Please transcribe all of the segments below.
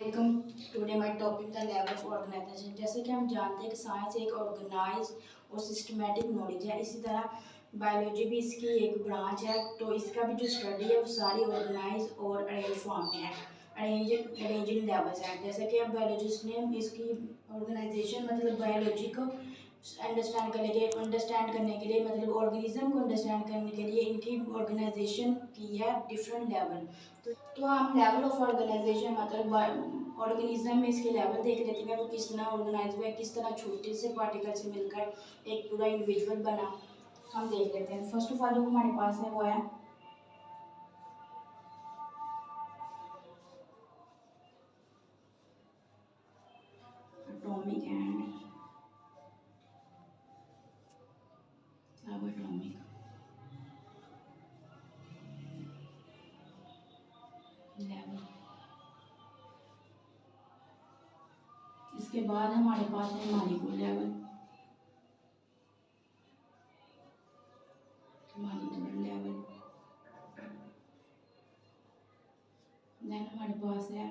Welcome today my topic the level of organization. जैसे कि हम जानते हैं कि साइंस एक ऑर्गेनाइज और सिस्टमेटिक नॉलेज है, इसी तरह बायोलॉजी भी इसकी एक ब्रांच है। तो इसका भी जो स्टडी है वो सारी ऑर्गेनाइज और अरेंज फॉर्म में है, अरेंजिंग लेवल्स हैं। जैसे कि अब बायोलॉजिस्ट ने इसकी ऑर्गेनाइजेशन मतलब बायोलॉजी को अंडरस्टैंड करने के लिए मतलब ऑर्गेनिज्म को अंडरस्टैंड करने के लिए इनकी ऑर्गेनाइजेशन की है डिफरेंट लेवल। तो हम लेवल ऑफ ऑर्गेनाइजेशन मतलब ऑर्गेनिज्म में इसके लेवल देख लेते हैं, वो किस तरह ऑर्गेनाइज हुआ है, किस तरह छोटे से पार्टिकल से मिलकर एक पूरा इंडिविजुअल बना, हम देख लेते हैं। फर्स्ट ऑफ ऑल जो हमारे पास है वो है एटॉमिक एंड सबएटॉमिक लेवल। इसके बाद हमारे पास है मॉलिक्यूल लेवल, देन हमारे पास है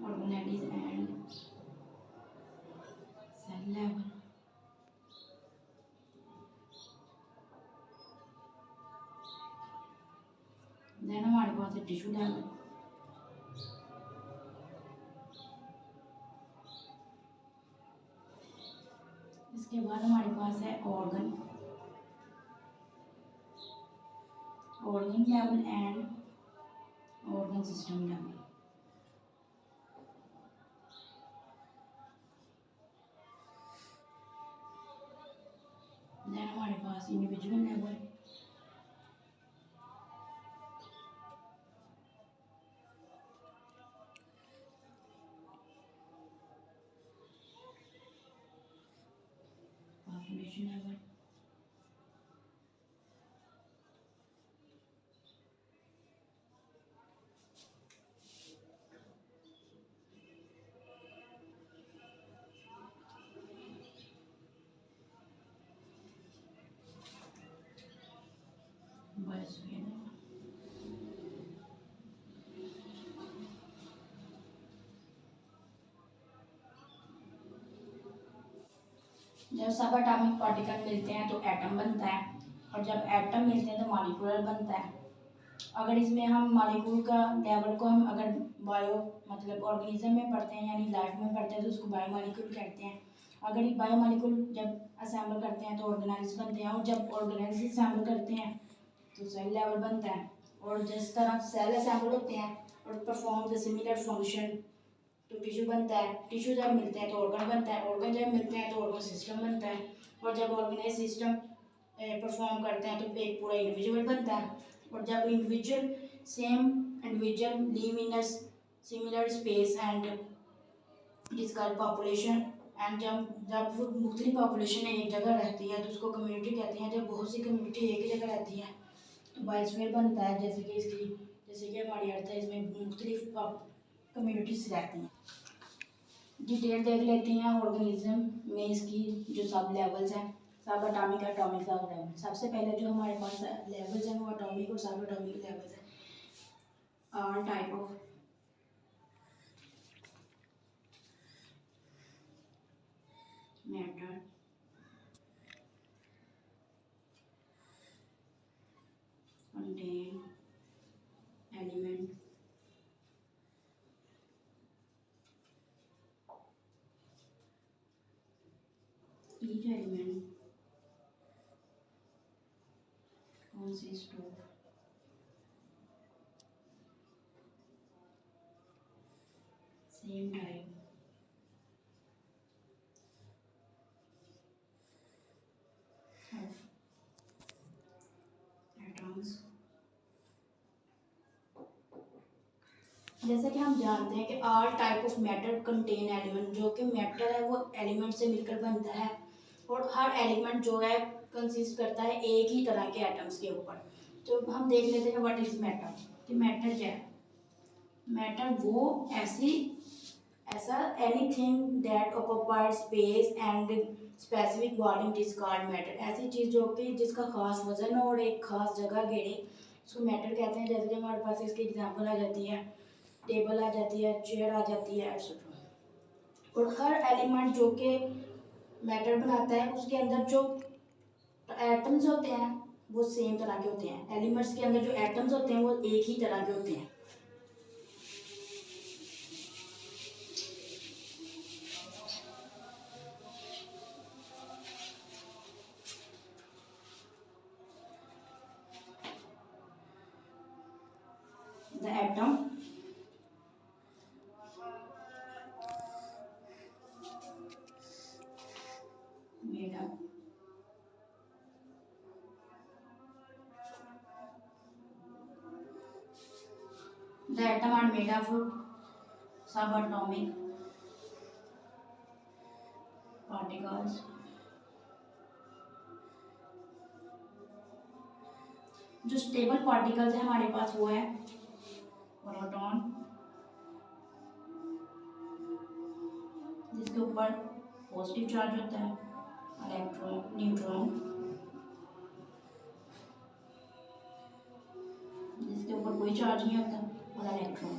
organelles and cell level. Then हमारे पास है टिश्यू लेवल। इसके बाद हमारे पास है organ level and organ system level. Then हमारे पास individual level, population level, biosphere level. जब सब एटॉमिक पार्टिकल मिलते हैं तो एटम बनता है, और जब एटम मिलते हैं तो मॉलिक्यूल बनता है। अगर इसमें हम मॉलिक्यूल का लेवल को हम अगर बायो मतलब ऑर्गेनिज्म में पढ़ते हैं यानी लाइफ में पढ़ते हैं तो उसको बायो मॉलिक्यूल कहते हैं। अगर ये बायो मॉलिक्यूल जब असेंबल करते हैं तो ऑर्गेनाइज बनते हैं, और जब ऑर्गेनाइज असेंबल करते हैं तो सेल लेवल बनता है। और जिस तरह सेल असेंबल होते हैं और परफॉर्म द सिमिलर फंक्शन तो टिश्यू बनता है। टिश्यू जब मिलते हैं तो ऑर्गन बनता है, ऑर्गन जब मिलते हैं तो ऑर्गन सिस्टम बनता है, और जब ऑर्गेनाइज सिस्टम परफॉर्म करते हैं तो एक पूरा इंडिविजुअल बनता है। और जब same individual live in a similar space and इसका पॉपुलेशन एंड जब जब वो मुख्तलिफ पॉपुलेशन एक जगह रहती है तो उसको कम्युनिटी कहते हैं। जब बहुत सी कम्युनिटी एक ही जगह रहती है तो बायोस्फीयर बनता है। जैसे कि हमारी अर्थ है, इसमें मुख्तलिफ कम्युनिटीज रहती हैं। डिटेल देख लेते हैं ऑर्गेनिज्म में इसकी जो सब लेवल्स हैं, सब एटॉमिक एटॉमिक सब लेवल। सबसे पहले जो हमारे पास लेवल्स हैं वो एटॉमिक और सब एटॉमिक लेवल्स हैं। All type of matter contain element each element consists of same type of atoms। जैसे कि हम जानते हैं कि all type of matter contain element, जो कि मैटर है वो एलिमेंट से मिलकर बनता है, और हर एलिमेंट जो है कंसिस्ट करता है एक ही तरह के एटम्स के ऊपर। तो हम देख लेते हैं व्हाट इज मैटर, कि मैटर क्या है। मैटर वो ऐसी ऐसा anything that occupied space and specific volume is called matter. ऐसी चीज़ जो कि जिसका खास वजन हो और एक खास जगह घेरे उसको मैटर कहते हैं। जैसे कि हमारे पास इसकी एग्जांपल आ जाती है, टेबल आ जाती है, चेयर आ जाती है एक्सेट्रा। और हर एलिमेंट जो कि मैटर बनाता है उसके अंदर जो एटम्स होते हैं वो सेम तरह के होते हैं। एलिमेंट्स के अंदर जो एटम्स होते हैं वो एक ही तरह के होते हैं। The atom made up the atom are made of subatomic particles जो स्टेबल पार्टिकल्स है हमारे पास वो है प्रोटॉन, जिसके ऊपर पॉजिटिव चार्ज होता है, इलेक्ट्रॉन, न्यूट्रॉन जिसके ऊपर कोई चार्ज नहीं होता, और इलेक्ट्रॉन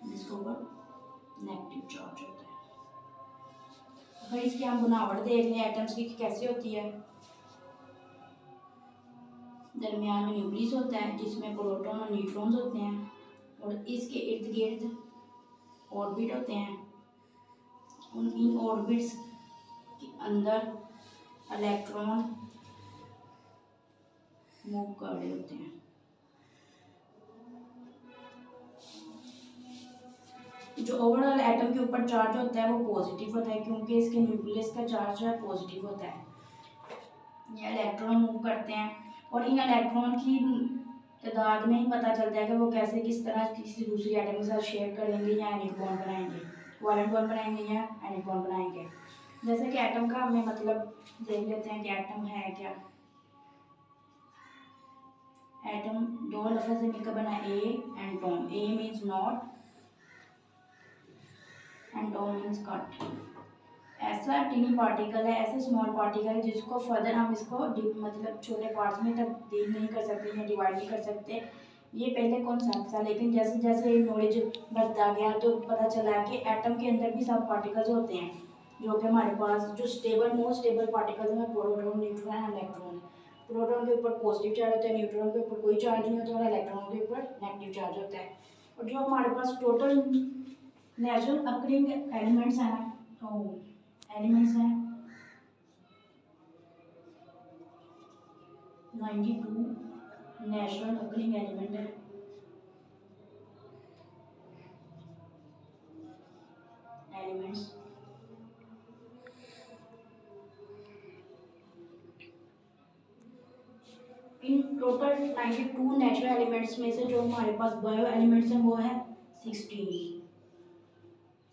जिसके ऊपर नेगेटिव चार्ज होता है। अगर इसकी हम बनावट देख लें एटम्स की कैसी होती है, दरमियान में न्यूक्लियस होता है जिसमें प्रोटॉन और न्यूट्रॉन्स होते हैं, और इसके इर्द गिर्द ऑर्बिट होते हैं। इन ऑर्बिट्स के अंदर इलेक्ट्रॉन मूव कर रहे होते हैं। जो ओवरऑल एटम के ऊपर चार्ज होता है वो पॉजिटिव होता है क्योंकि इसके न्यूक्लियस का चार्ज जो है पॉजिटिव होता है। ये इलेक्ट्रॉन मूव करते हैं और इन इलेक्ट्रॉन की तादाद में ही पता चलता है कि वो कैसे किस तरह किसी दूसरी एटम के साथ शेयर करेंगे या एनिक बॉन्ड बनाएंगे, कोवैलेंट बॉन्ड बनाएंगे या एनिक बॉन्ड बनाएंगे। जैसे कि एटम का हमें मतलब देख लेते हैं कि एटम है क्या। एटम दो लफ्ज़ से मिलकर बना A and Tom. A means not and Tom means cut. ऐसा टीनी पार्टिकल है, ऐसे स्मॉल पार्टिकल है जिसको फर्दर हम इसको मतलब छोटे पार्ट्स में तब्दील नहीं कर सकते या डिवाइड नहीं कर सकते। ये पहले कॉन्सेप्ट था, लेकिन जैसे जैसे नॉलेज बढ़ता गया तो पता चला कि एटम के अंदर भी सब पार्टिकल्स होते हैं जो कि हमारे पास जो स्टेबल मोस्ट स्टेबल पार्टिकल्स हैं proton, neutron and electron. Proton के ऊपर पॉजिटिव चार्ज होता है, न्यूट्रॉन के ऊपर कोई चार्ज नहीं होता और इलेक्ट्रॉन के ऊपर नेगेटिव चार्ज होता है। और जो हमारे पास टोटल नेचुरल अकरिंग एलिमेंट्स हैं तो एलिमेंट्स हैं 92 नेचुरल अकरिंग एलिमेंट है। Elements in total 92 natural elements में से जो हमारे पास बायो एलिमेंट्स हैं वो है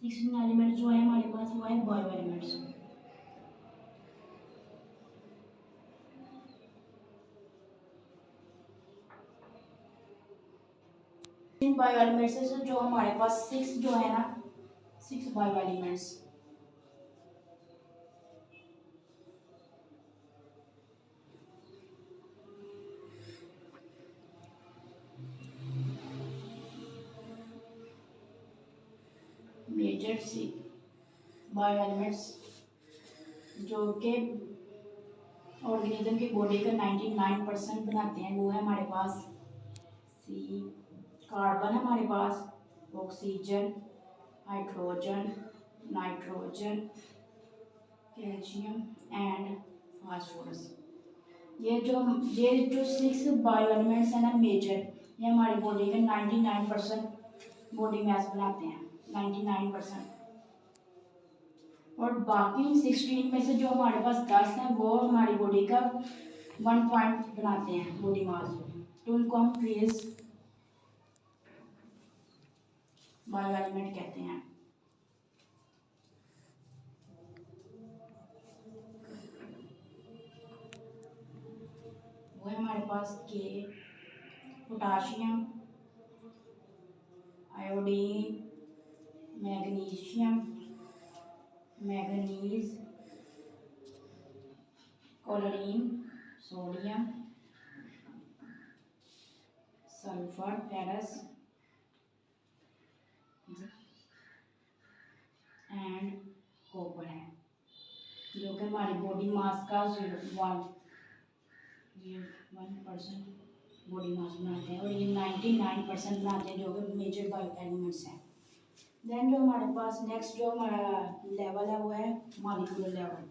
16 एलिमेंट्स जो है हमारे पास वो है बायो एलिमेंट्स। इन बायो एलिमेंट्स से जो हमारे पास 6 जो है ना 6 बायो एलिमेंट्स मेजर सी बायो एलिमेंट्स जो कि ऑर्गेनिज्म की बॉडी का 99% बनाते हैं वो है हमारे पास सी कार्बन है हमारे पास, oxygen, hydrogen, nitrogen, calcium and phosphorus. ये जो 6 बायो एलिमेंट्स हैं ना मेजर, ये हमारी बॉडी का 99% बॉडी मैस बनाते हैं 99%। और बाकी 16 में से जो हमारे पास 10 हैं वो हमारी बॉडी का 1 पॉइंट बनाते हैं बॉडी मास, तो उनको हम ट्रेस बायो एलिमेंट कहते हैं। वो है हमारे पास के potassium, iodine, magnesium, manganese, chlorine, sodium, sulphur, ferrous and copper है, जो कि हमारी बॉडी मास का 1% बॉडी मास बनाते हैं, और ये 99% बनाते हैं, जो कि मेजर बायो एलिमेंट्स हैं। देन जो हमारे पास नेक्स्ट जो हमारा लेवल है वो है मॉलिक्यूलर लेवल।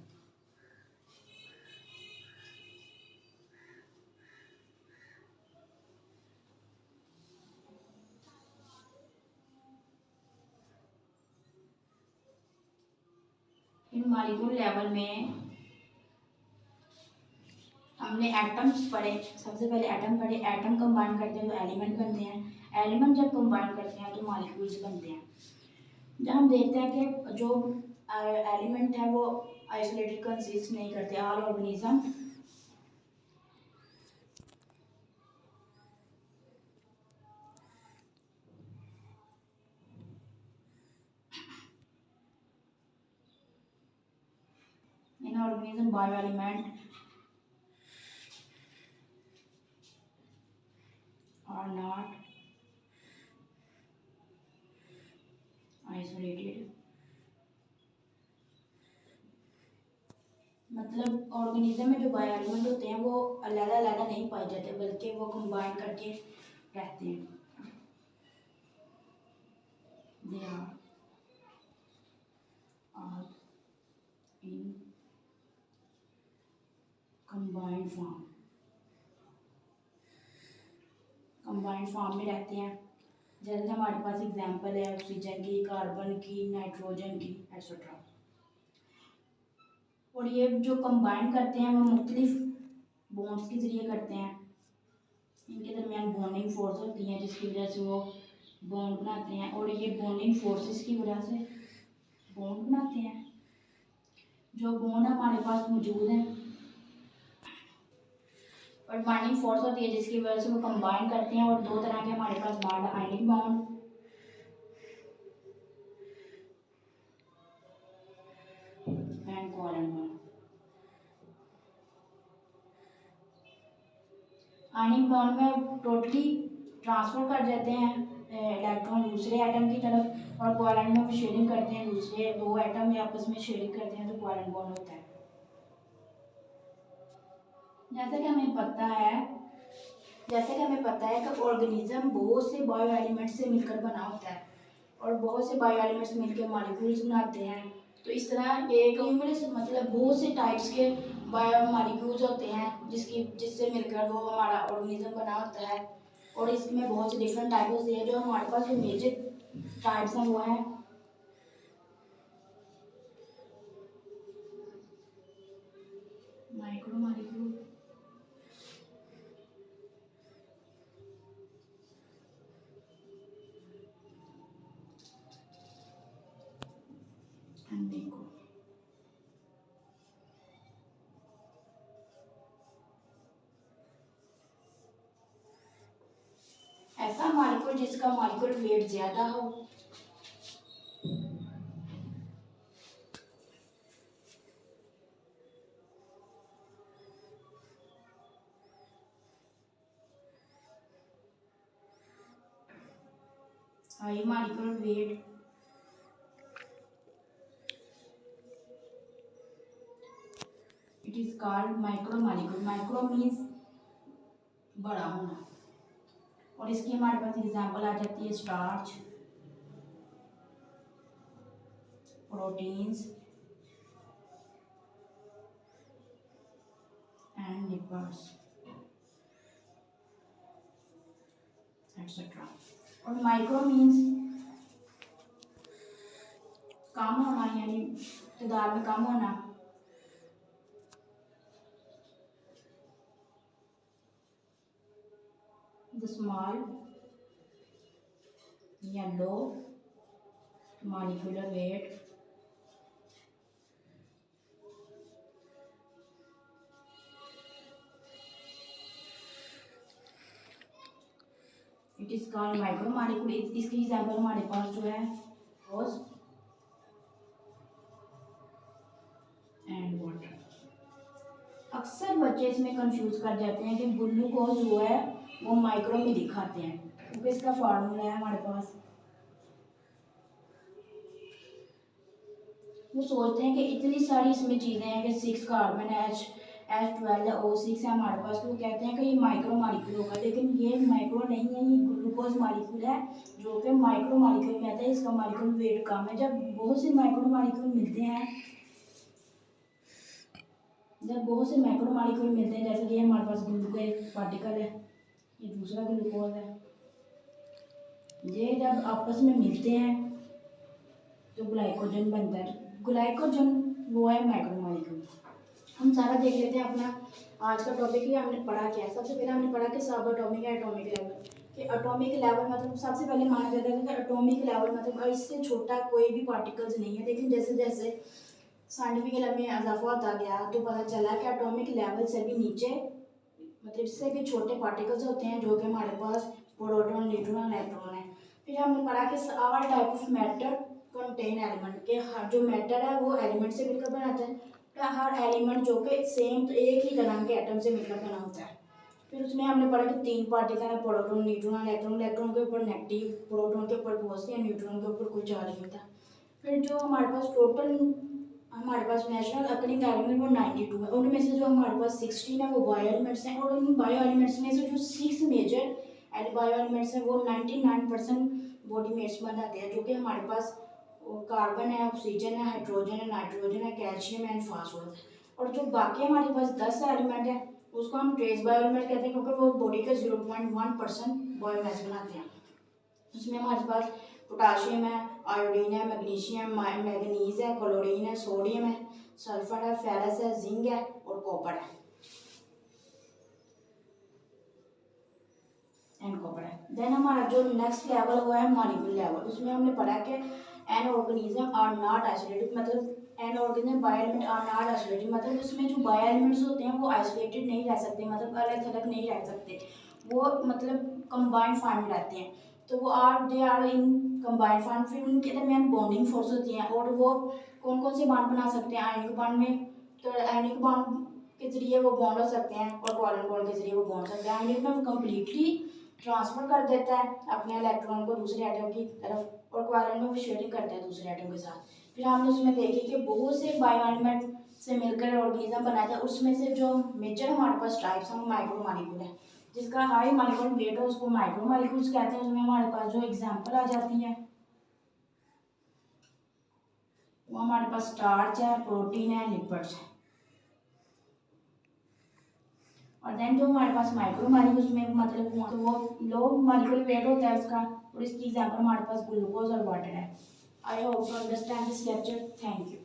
इन मॉलिक्यूलर लेवल में हमने एटम्स पढ़े, सबसे पहले एटम पढ़े। एटम कंबाइन करते हैं तो एलिमेंट बनते हैं, एलिमेंट जब कंबाइन करते हैं तो मॉलिक्यूल्स बनते हैं। जब हम देखते हैं कि जो एलिमेंट है वो आइसोलेटेड कंसिस्ट नहीं करते, all organism in organism bio element are not isolated, मतलब ऑर्गेनिज्म में जो बायो एलिमेंट होते हैं वो अलग अलग नहीं पाए जाते, बल्कि वो कंबाइन करके रहते हैं। They are all in combined form, combined form में रहते हैं। जैसे हमारे पास एग्जांपल है ऑक्सीजन की, कार्बन की, नाइट्रोजन की, एक्सेट्रा। और ये जो कंबाइन करते हैं वो मुख्तलिफ बॉन्ड्स के ज़रिए करते हैं। इनके दरमियान बॉन्डिंग फोर्स होती है जिसकी वजह से वो बॉन्ड बनाते हैं, और ये बॉन्डिंग फोर्सेस की वजह से बॉन्ड बनाते हैं। जो बॉन्ड हमारे पास मौजूद है और बाइंडिंग फोर्स होती है जिसकी वजह से वो कंबाइन करते हैं। और दो तरह के हमारे पास bond, ionic bond and covalent bond. Ionic bond में टोटली ट्रांसफर कर जाते हैं इलेक्ट्रॉन दूसरे एटम की तरफ, और कोवैलेंट में वो शेयरिंग करते हैं, दूसरे दो एटम में आपस में शेयरिंग करते हैं, तो कोवैलेंट बॉन्ड होता है। जैसे कि हमें पता है कि ऑर्गेनिज्म बहुत से बायो एलिमेंट्स से मिलकर बना होता है, और बहुत से बायो एलिमेंट्स मिलकर मॉलिक्यूल्स बनाते हैं। तो इस तरह एक न्यूमरस मतलब बहुत से टाइप्स के बायो मॉलिक्यूल्स होते हैं जिससे मिलकर वो हमारा ऑर्गेनिज्म बना होता है। और इसमें बहुत से डिफरेंट टाइप्स होते हैं। जो हमारे पास जो मेजर टाइप्स हैं वो हैं माइक्रो मॉलिक्यूल, एंड मैक्रो। ऐसा मॉलिक्यूल जिसका मॉलिक्यूल वेट ज्यादा हो, high molecular weight, it is called micro molecule. Micro means बड़ा होना। और इसकी हमारे पास एग्जांपल आ जाती है starch, proteins and lipids etcetera. और माइक्रो मीन्स कम होना, यानी तादाद में कम होना। द स्मॉल या low molecular weight it is called micro molecule. इसकी एग्जांपल हमारे पास जो है रोज एंड वाटर। अक्सर बच्चे इसमें कंफ्यूज कर जाते हैं कि ग्लूकोज जो है वो माइक्रो में दिखाते हैं, क्योंकि इसका फार्मूला है हमारे पास। वो सोचते हैं कि इतनी सारी इसमें चीज़ें हैं कि 6 कार्बन H12O6 है हमारे पास, तो वो कहते हैं कि ये माइक्रो मॉलिक्यूल होगा, लेकिन ये माइक्रो नहीं है, ये ग्लूकोज मॉलिक्यूल है जो कि माइक्रो मॉलिक्यूल में आता है। इसका मॉलिक्यूल वेट कम है। जब बहुत से माइक्रो मॉलिक्यूल मिलते हैं, जैसे कि हमारे पास ग्लूकोज पार्टिकल है, ये दूसरा ग्लूकोज है, ये जब आपस में मिलते हैं तो ग्लाइकोजन बनता है। ग्लाइकोजन वो है माइक्रो मॉलिक्यूल। हम सारा देख लेते हैं अपना आज का टॉपिक ही हमने पढ़ा क्या है। सबसे पहले हमने पढ़ा कि सब एटॉमिक है, एटॉमिक लेवल कि एटॉमिक लेवल मतलब सबसे पहले माना जाता है कि एटॉमिक लेवल मतलब इससे छोटा कोई भी पार्टिकल्स नहीं है। लेकिन जैसे जैसे साइंटिफिक इल्म में इजाफा होता गया तो पता चला कि एटॉमिक लेवल से भी नीचे मतलब इससे भी छोटे पार्टिकल्स होते हैं जो कि हमारे पास प्रोटॉन, न्यूट्रॉन, इलेक्ट्रॉन है। फिर हमने पढ़ा कि all type of matter contain element के हर जो मैटर है वो एलिमेंट से मिलकर बनाता है। हर एलिमेंट जो कि सेम तो एक ही तरह के एटम से मिलकर बना होता है। फिर उसमें हमने पढ़ा कि 3 पार्टिकल है, प्रोटॉन, न्यूट्रॉन, इलेक्ट्रॉन। इलेक्ट्रॉन के ऊपर नेगेटिव, प्रोटॉन के ऊपर पॉजिटिव, न्यूट्रॉन के ऊपर कोई चार्ज नहीं होता। फिर जो हमारे पास टोटल हमारे पास नेशनल अकरिंग एलिमेंट वो 92 है। उनमें से जो हमारे पास 16 है वो बायो एलिमेंट्स हैं, और उन बायो एलिमेंट्स में से जो 6 मेजर बायो एलिमेंट्स हैं वो 99% बॉडी मेट्स बनाते हैं, जो कि हमारे पास कार्बन है, ऑक्सीजन है, हाइड्रोजन है, नाइट्रोजन है, कैल्शियम है एंड फास्फोरस। और जो बाकी हमारे पास 10 एलिमेंट है उसको हम ट्रेस बायो एलिमेंट कहते हैं, क्योंकि वो बॉडी का 0.1% बायोमास बनाते हैं। उसमें हमारे पास पोटाशियम है, आयोडीन है, मैग्नीशियम, मैग्नीज है, क्लोरीन है, सोडियम है, सल्फर है, फेरस है, जिंक है और कॉपर है देन हमारा जो नेक्स्ट लेवल हुआ है मॉलिक्यूल लेवल। उसमें हमने पढ़ा कि an organism are not isolated, मतलब an organism bio element are not isolated, मतलब उसमें जो बायो एलिमेंट्स होते हैं वो आइसोलेटेड नहीं रह सकते, मतलब अलग थलग नहीं रह सकते, वो मतलब कंबाइंड फॉर्म में रहते हैं। तो वो they are in combined form. फिर उनके दरमियान बॉन्डिंग फोर्स होती है, और वो कौन कौन से बॉन्ड बना सकते हैं आयनिक बॉन्ड में, तो आयनिक बॉन्ड के जरिए वो बॉन्ड हो सकते हैं, और कोवैलेंट बॉन्ड के जरिए वो बॉन्ड हो सकते हैं। आयनिक में कम्प्लीटली ट्रांसफर कर देता है अपने इलेक्ट्रॉन को दूसरे एटम की तरफ, और कोवैलेंट में वो शेयरिंग करता है दूसरे एटम के साथ। फिर हमने उसमें देखी कि बहुत से बायो एलिमेंट से मिलकर ऑर्गेनिज्म बनाया था। उसमें से जो मेजर हमारे पास टाइप्स हैं वो माइक्रो मॉलिक्यूल है, जिसका हाई मॉलिक्यूलर वेट है उसको माइक्रो मॉलिक्यूल्स कहते हैं। उसमें हमारे पास जो एग्जांपल आ जाती है वो हमारे पास स्टार्च है, प्रोटीन है, लिपिड्स है। और देन जो हमारे पास माइक्रो मॉलिक्यूल्स में मतलब वो लो मॉलिक्यूलर वेट होता है उसका, और इसकी एग्जांपल हमारे पास ग्लूकोज और वाटर है। I hope you understand this lecture. Thank you.